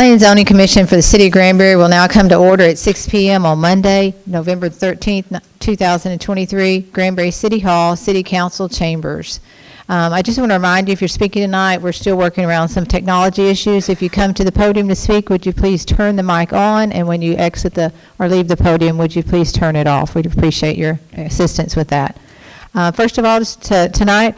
Planning and Zoning Commission for the City of Granbury will now come to order at 6 p.m. on Monday, November 13th, 2023, Granbury City Hall, City Council Chambers. I just want to remind you, if you're speaking tonight, we're still working around some technology issues. If you come to the podium to speak, would you please turn the mic on? And when you exit or leave the podium, would you please turn it off? We'd appreciate your assistance with that. First of all, tonight,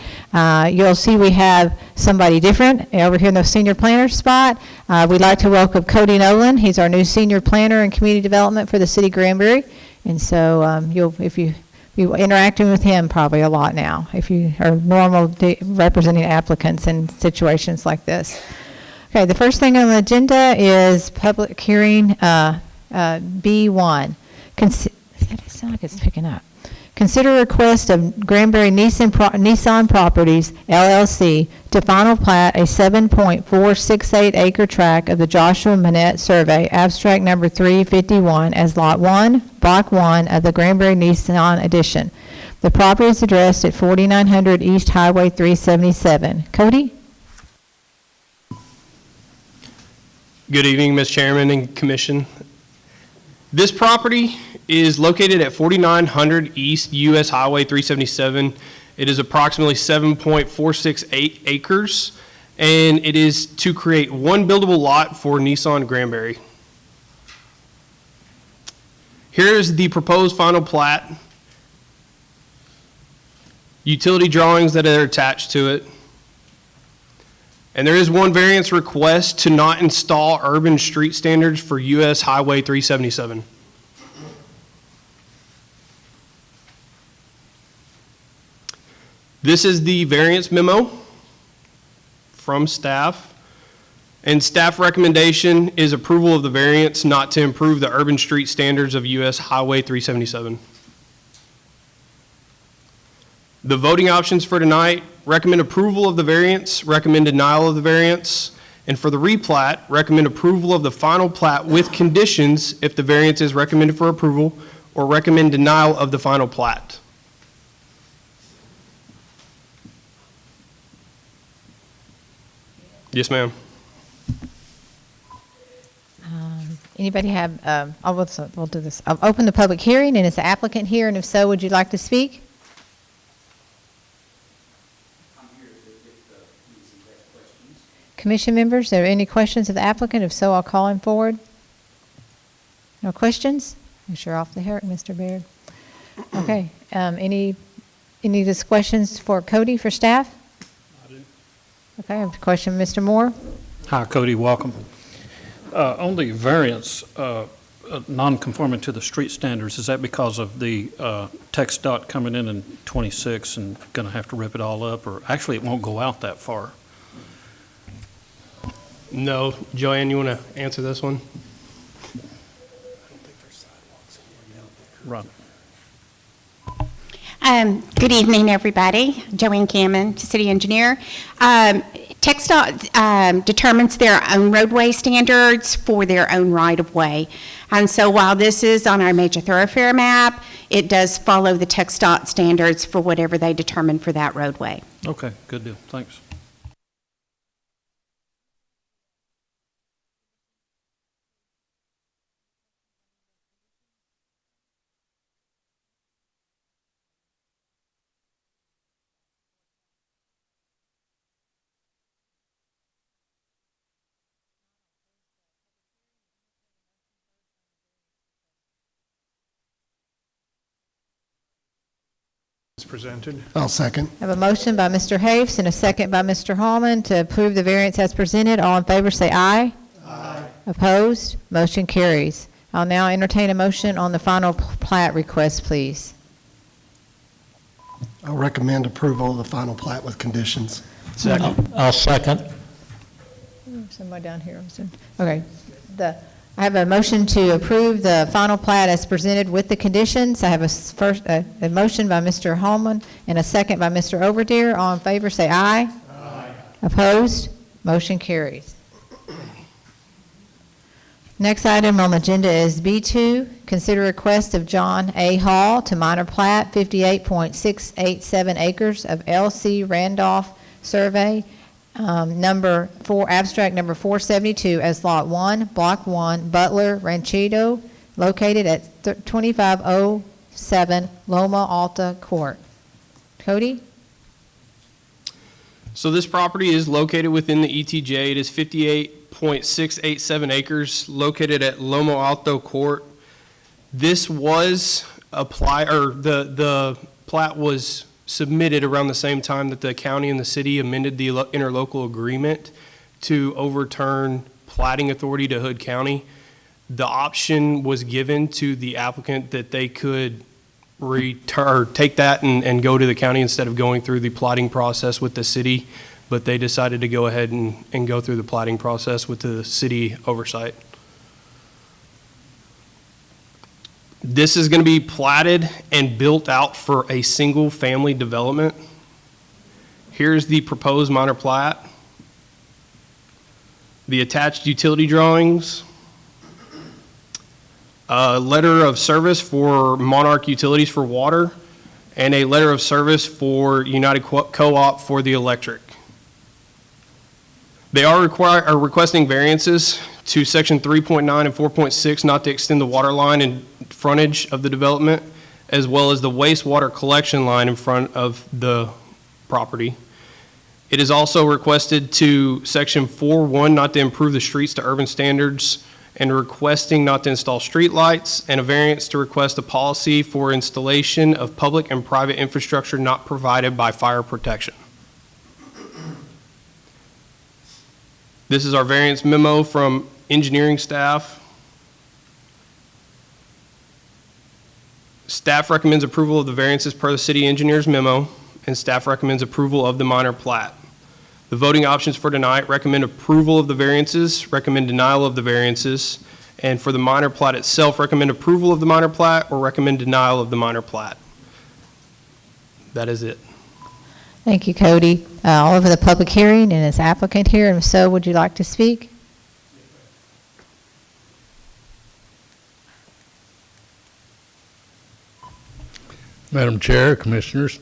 you'll see we have somebody different over here in the senior planner spot. We'd like to welcome Cody Nolan. He's our new senior planner in community development for the city of Granbury. And so if you're interacting with him probably a lot now, if you are normal representing applicants in situations like this. Okay, the first thing on the agenda is public hearing B1. It sounds like it's picking up. Consider request of Granbury Nissan Properties, LLC, to final plat a 7.468 acre tract of the Joshua Manette Survey, abstract number 351, as Lot 1, Block 1 of the Granbury Nissan Edition. The property is addressed at 4900 East Highway 377. Cody? Good evening, Ms. Chairman and Commission. This property is located at 4900 East US Highway 377. It is approximately 7.468 acres, and it is to create one buildable lot for Nissan Granbury. Here is the proposed final plat, utility drawings that are attached to it, and there is one variance request to not install urban street standards for US Highway 377. This is the variance memo from staff, and staff recommendation is approval of the variance not to improve the urban street standards of US Highway 377. The voting options for tonight: recommend approval of the variance, recommend denial of the variance, and for the replat, recommend approval of the final plat with conditions if the variance is recommended for approval, or recommend denial of the final plat. Yes, ma'am. Anybody have, we'll do this. I'll open the public hearing, and is the applicant here? And if so, would you like to speak? I'm here to get some questions. Commission members, are there any questions of the applicant? If so, I'll call him forward. No questions? You're off the hook, Mr. Baird. Okay. Any just questions for Cody, for staff? I do. Okay, I have a question, Mr. Moore. Hi, Cody, welcome. On the variance, non-conforming to the street standards, is that because of the text dot coming in 26 and going to have to rip it all up, or actually it won't go out that far? No. Joanne, you want to answer this one? I don't think there's sidewalks anywhere down there. Right. Good evening, everybody. Joanne Cammon, city engineer. TxDOT determines their own roadway standards for their own right-of-way. And so while this is on our major thoroughfare map, it does follow the TxDOT standards for whatever they determine for that roadway. Okay, good deal. Thanks. Presented. I'll second. I have a motion by Mr. Hafes and a second by Mr. Hallman to approve the variance as presented. All in favor say aye. Aye. Opposed? Motion carries. I'll now entertain a motion on the final plat request, please. I'll recommend approval of the final plat with conditions. Second. I'll second. Somebody down here. Okay. I have a motion to approve the final plat as presented with the conditions. I have a motion by Mr. Hallman and a second by Mr. Overdeer. All in favor say aye. Aye. Opposed? Motion carries. Next item on the agenda is B2. Consider request of John A. Hall to minor plat 58.687 acres of L.C. Randolph Survey, Abstract number 472 as Lot 1, Block 1, Butler Ranchito, located at 2507 Loma Alta Court. Cody? So this property is located within the ETJ. It is 58.687 acres, located at Loma Alto Court. This was the plat was submitted around the same time that the county and the city amended the interlocal agreement to overturn plating authority to Hood County. The option was given to the applicant that they could take that and go to the county instead of going through the plating process with the city, but they decided to go ahead and go through the plating process with the city oversight. This is going to be platted and built out for a single-family development. Here's the proposed minor plat, the attached utility drawings, a letter of service for Monarch Utilities for water, and a letter of service for United Co-op for the electric. They are requesting variances to section 3.9 and 4.6 not to extend the water line in frontage of the development, as well as the wastewater collection line in front of the property. It is also requested to section 4.1 not to improve the streets to urban standards, and requesting not to install street lights, and a variance to request a policy for installation of public and private infrastructure not provided by fire protection. This is our variance memo from engineering staff. Staff recommends approval of the variances per the city engineer's memo, and staff recommends approval of the minor plat. The voting options for tonight: recommend approval of the variances, recommend denial of the variances, and for the minor plat itself, recommend approval of the minor plat or recommend denial of the minor plat. That is it. Thank you, Cody. All over the public hearing, and is applicant here, and if so, would you like to speak? Madam Chair, Commissioners,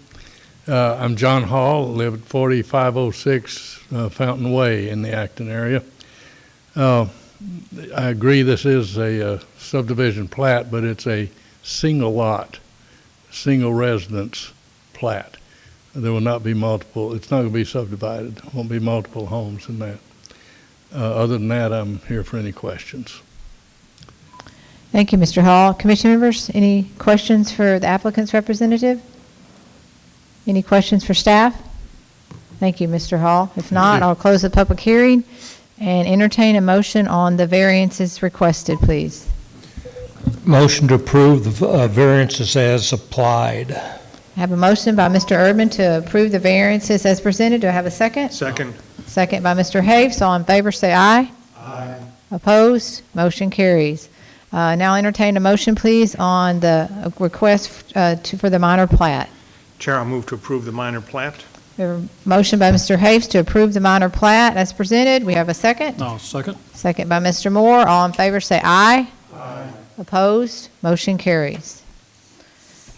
I'm John Hall, live at 4506 Fountain Way in the Acton area. I agree this is a subdivision plat, but it's a single lot, single residence plat. There will not be multiple, it's not going to be subdivided, there won't be multiple homes in that. Other than that, I'm here for any questions. Thank you, Mr. Hall. Commission members, any questions for the applicant's representative? Any questions for staff? Thank you, Mr. Hall. If not, I'll close the public hearing and entertain a motion on the variances requested, please. Motion to approve the variances as applied. I have a motion by Mr. Erdman to approve the variances as presented. Do I have a second? Second. Second by Mr. Haves. All in favor, say aye. Aye. Opposed? Motion carries. Now entertain a motion, please, on the request for the minor plat. Chair, I'll move to approve the minor plat. We have a motion by Mr. Haves to approve the minor plat as presented. We have a second. No, second. Second by Mr. Moore. All in favor, say aye. Aye. Opposed? Motion carries.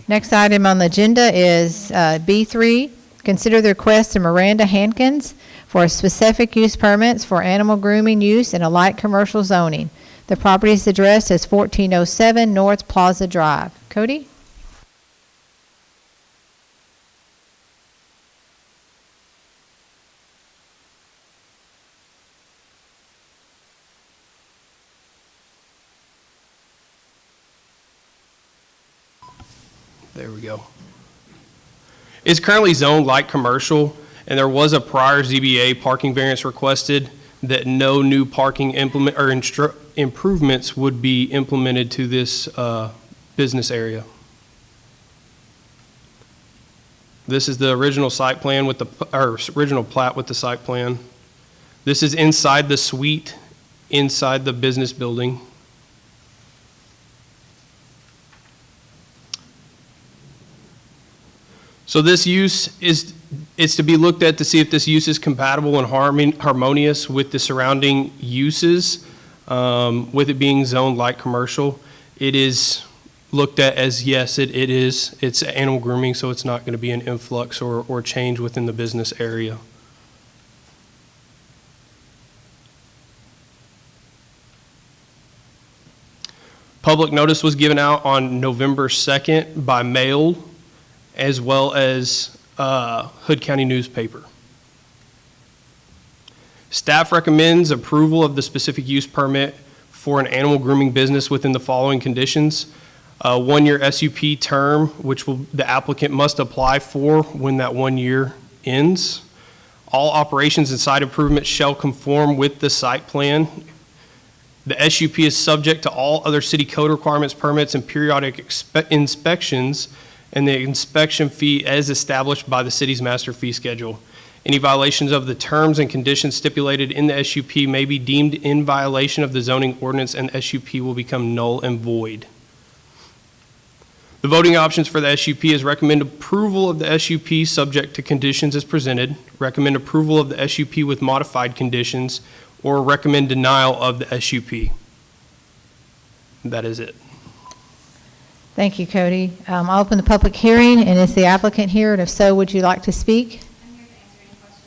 Next item on the agenda is B3. Consider the request of Miranda Hankins for specific use permits for animal grooming use in a light commercial zoning. The property's address is 1407 North Plaza Drive. Cody? There we go. It's currently zoned light commercial, and there was a prior ZBA parking variance requested that no new parking improvements would be implemented to this business area. This is the original site plan with original plat with the site plan. This is inside the suite, inside the business building. So this use is to be looked at to see if this use is compatible and harmonious with the surrounding uses, with it being zoned light commercial. It is looked at as, yes, it is. It's animal grooming, so it's not going to be an influx or change within the business area. Public notice was given out on November 2nd by mail, as well as Hood County newspaper. Staff recommends approval of the specific use permit for an animal grooming business within the following conditions. 1-year SUP term, which the applicant must apply for when that 1 year ends. All operations and site improvements shall conform with the site plan. The SUP is subject to all other city code requirements, permits, and periodic inspections, and the inspection fee as established by the city's master fee schedule. Any violations of the terms and conditions stipulated in the SUP may be deemed in violation of the zoning ordinance, and SUP will become null and void. The voting options for the SUP is recommend approval of the SUP subject to conditions as presented, recommend approval of the SUP with modified conditions, or recommend denial of the SUP. That is it. Thank you, Cody. I'll open the public hearing, and is the applicant here? And if so, would you like to speak? I'm here to answer any questions.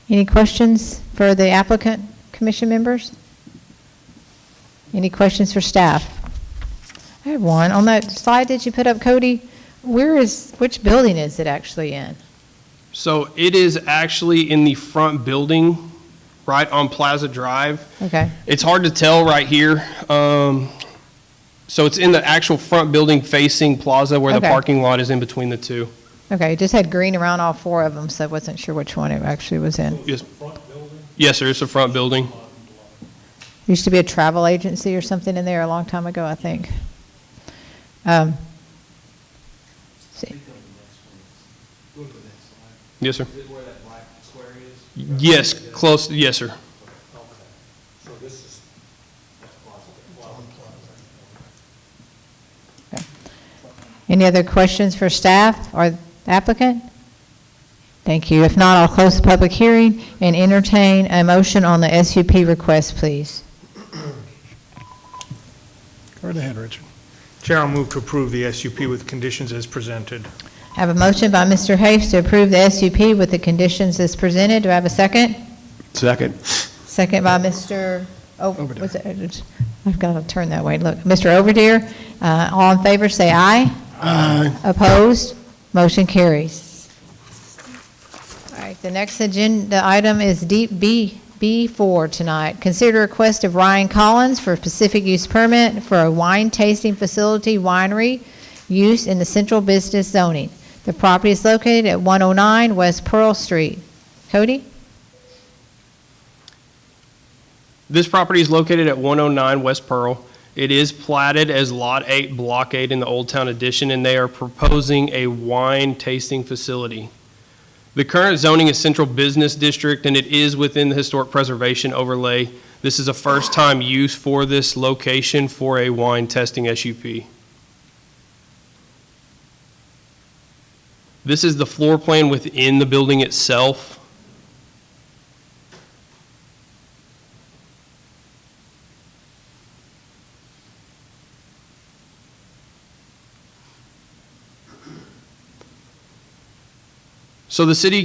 Any questions for the applicant, commission members? Any questions for staff? I have one. On that slide that you put up, Cody, which building is it actually in? So it is actually in the front building, right on Plaza Drive. Okay. It's hard to tell right here. So it's in the actual front building facing Plaza where the Okay. parking lot is in between the two. Okay, it just had green around all four of them, so I wasn't sure which one it actually was in. Yes. Yes, sir, it's the front building. Used to be a travel agency or something in there a long time ago, I think. See. Yes, sir. Is it where that black square is? Yes, close, yes, sir. Any other questions for staff or applicant? Thank you. If not, I'll close the public hearing and entertain a motion on the SUP request, please. Go right ahead, Richard. Chair, I'll move to approve the SUP with conditions as presented. I have a motion by Mr. Hafes to approve the SUP with the conditions as presented. Do I have a second? Second. Second by Mr. I've got to turn that way. Look, Mr. Overdeer. All in favor, say aye. Aye. Opposed? Motion carries. All right, the next agenda item is B4 tonight. Consider request of Ryan Collins for specific use permit for a wine tasting facility winery use in the central business zoning. The property is located at 109 West Pearl Street. Cody? This property is located at 109 West Pearl. It is platted as Lot 8, Block 8 in the Old Town Addition, and they are proposing a wine tasting facility. The current zoning is Central Business District, and it is within the Historic Preservation Overlay. This is a first-time use for this location for a wine testing SUP. This is the floor plan within the building itself. So the city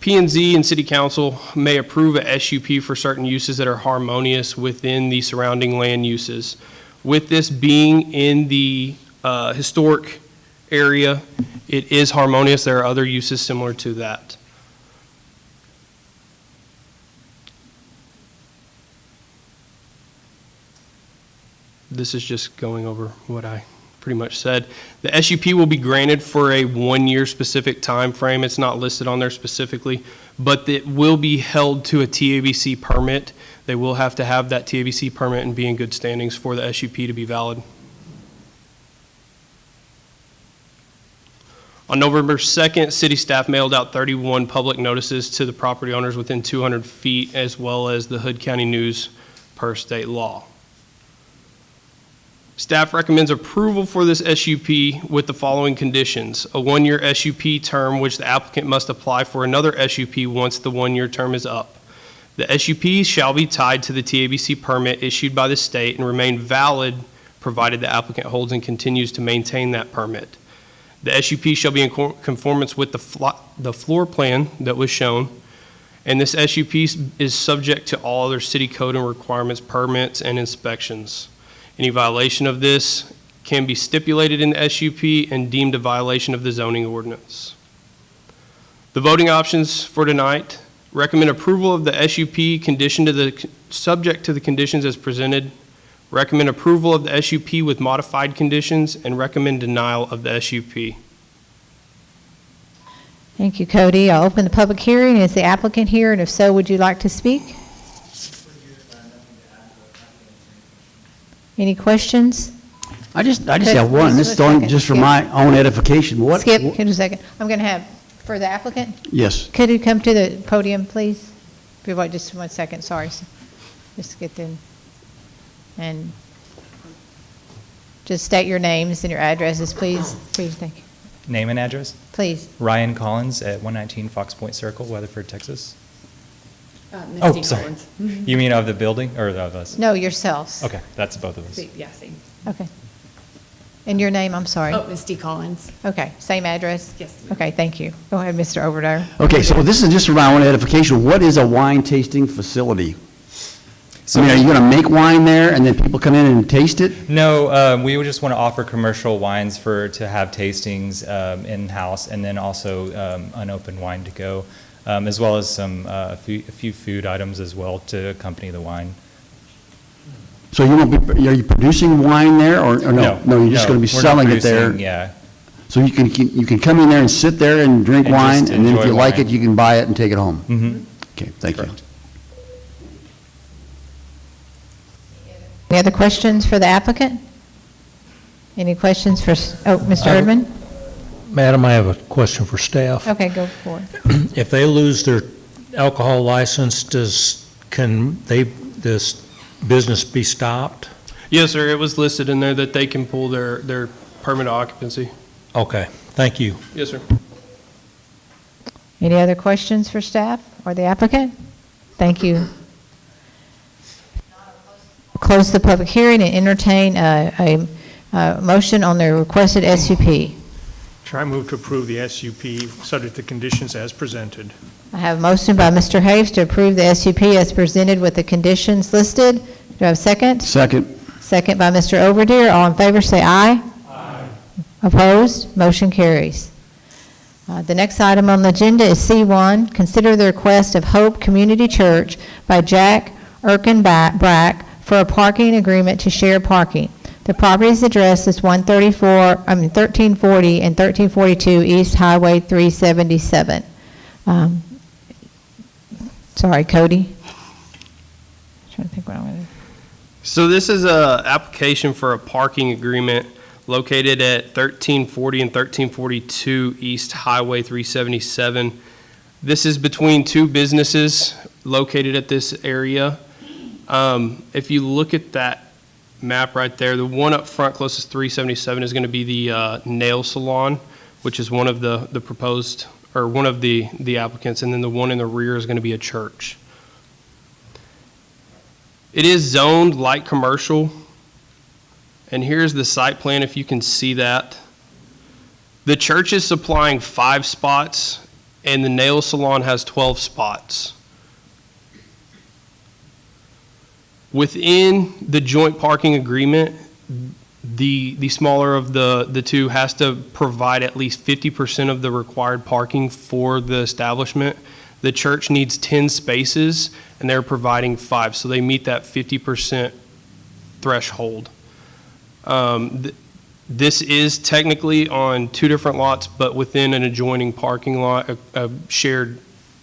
P&Z and city council may approve a SUP for certain uses that are harmonious within the surrounding land uses. With this being in the historic area, it is harmonious. There are other uses similar to that. This is just going over what I pretty much said. The SUP will be granted for a 1-year specific time frame. It's not listed on there specifically, but it will be held to a TABC permit. They will have to have that TABC permit and be in good standings for the SUP to be valid. On November 2nd, city staff mailed out 31 public notices to the property owners within 200 feet, as well as the Hood County News per state law. Staff recommends approval for this SUP with the following conditions: a 1-year SUP term, which the applicant must apply for another SUP once the 1-year term is up. The SUP shall be tied to the TABC permit issued by the state and remain valid provided the applicant holds and continues to maintain that permit. The SUP shall be in conformance with the floor plan that was shown, and this SUP is subject to all other city code and requirements, permits, and inspections. Any violation of this can be stipulated in the SUP and deemed a violation of the zoning ordinance. The voting options for tonight: recommend approval of the SUP subject to the conditions as presented, recommend approval of the SUP with modified conditions, and recommend denial of the SUP. Thank you, Cody. I'll open the public hearing. Is the applicant here, and if so, would you like to speak? Any questions? I just Could- have one. This is just a only second, just for Skip. my own edification. What? Skip, just a second. I'm going to have, for the applicant, Yes. could you come to the podium, please? Wait just 1 second, sorry. Just get them. And just state your names and your addresses, please. Please, thank you. Name and address? Please. Ryan Collins at 119 Fox Point Circle, Weatherford, Texas. Misty sorry. Collins. You mean of the building or of us? No, yourselves. Okay, that's both of us. Yeah, same. Okay. And your name, I'm sorry? Oh, Misty Collins. Okay, same address? Yes. Okay, thank you. Go ahead, Mr. Overdire. Okay, so this is just for my own edification. What is a wine tasting facility? So I mean, are you going to make wine there and then people come in and taste it? No, we would just want to offer commercial wines to have tastings in-house, and then also unopened wine to go, as well as a few food items as well to accompany the wine. So you won't be, are you producing wine there or no? No, you're just going to be we're not selling it there? producing, Yeah. So you can come in there and sit there and drink And wine, just and then if enjoy you like wine. it, you can buy it and take it home? Mm-hmm. Okay, thank you. Correct. Any other questions for the applicant? Any questions for, Mr. Erdman? Madam, I have a question for staff. Okay, go for it. If they lose their alcohol license, can this business be stopped? Yes, sir, it was listed in there that they can pull their permit of occupancy. Okay, thank you. Yes, sir. Any other questions for staff or the applicant? Thank you. Close the public hearing and entertain a motion on the requested SUP. Chair, I move to approve the SUP, subject to conditions as presented. I have a motion by Mr. Haves to approve the SUP as presented with the conditions listed. Do I have a second? Second. Second by Mr. Overdeer. All in favor, say aye. Aye. Opposed? Motion carries. The next item on the agenda is C1. Consider the request of Hope Community Church by Jack Brack for a parking agreement to share parking. The property's address is 1340 and 1342 East Highway 377. Sorry, Cody. Trying to think what I'm going to. So this is a application for a parking agreement located at 1340 and 1342 East Highway 377. This is between two businesses located at this area. If you look at that map right there, the one up front closest to 377 is going to be the nail salon, which is one of the proposed, or one of the applicants, and then the one in the rear is going to be a church. It is zoned light commercial, and here's the site plan if you can see that. The church is supplying 5 spots, and the nail salon has 12 spots. Within the joint parking agreement, the smaller of the two has to provide at least 50% of the required parking for the establishment. The church needs 10 spaces, and they're providing 5, so they meet that 50% threshold. This is technically on 2 different lots, but within an adjoining parking lot, a shared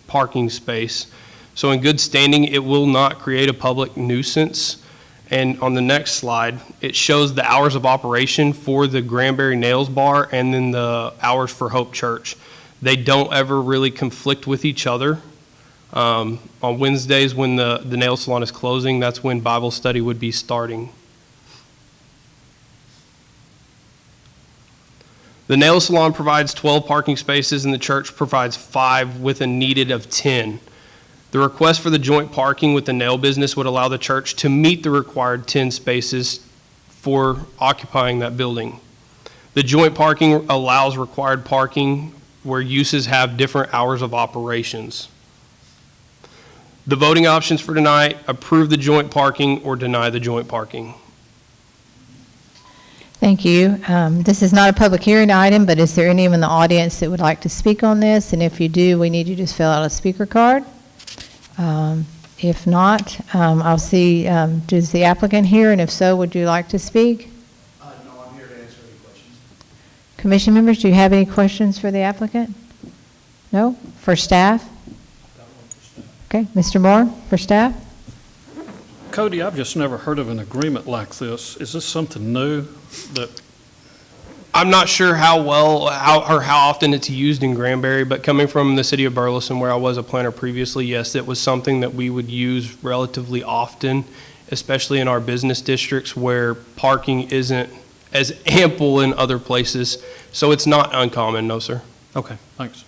parking space. So in good standing, it will not create a public nuisance. And on the next slide, it shows the hours of operation for the Granbury Nails Bar and then the hours for Hope Church. They don't ever really conflict with each other. On Wednesdays when the nail salon is closing, that's when Bible study would be starting. The nail salon provides 12 parking spaces and the church provides 5 with a needed of 10. The request for the joint parking with the nail business would allow the church to meet the required 10 spaces for occupying that building. The joint parking allows required parking where uses have different hours of operations. The voting options for tonight: approve the joint parking or deny the joint parking. Thank you. This is not a public hearing item, but is there anyone in the audience that would like to speak on this? And if you do, we need you to fill out a speaker card. If not, I'll see, does the applicant here, and if so, would you like to speak? No, I'm here to answer any questions. Commission members, do you have any questions for the applicant? No? For staff? Okay, Mr. Moore, for staff? Cody, I've just never heard of an agreement like this. Is this something new that, I'm not sure how well, how often it's used in Granbury, but coming from the city of Burleson, where I was a planner previously, yes, it was something that we would use relatively often, especially in our business districts where parking isn't as ample in other places. So it's not uncommon, no, sir. okay, thanks.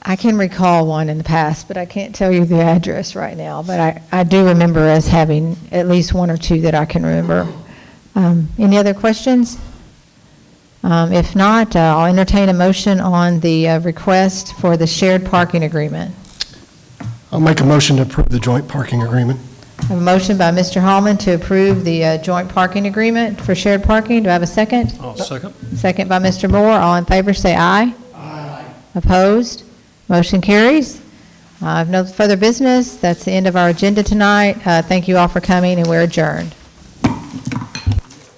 I can recall one in the past, but I can't tell you the address right now. But I do remember us having at least one or two that I can remember. Any other questions? If not, I'll entertain a motion on the request for the shared parking agreement. I'll make a motion to approve the joint parking agreement. I have a motion by Mr. Hallman to approve the joint parking agreement for shared parking. Do I have a second? I'll second. Second by Mr. Moore. All in favor, say aye. Aye. Opposed? Motion carries. I have no further business. That's the end of our agenda tonight. Thank you all for coming, and we're adjourned.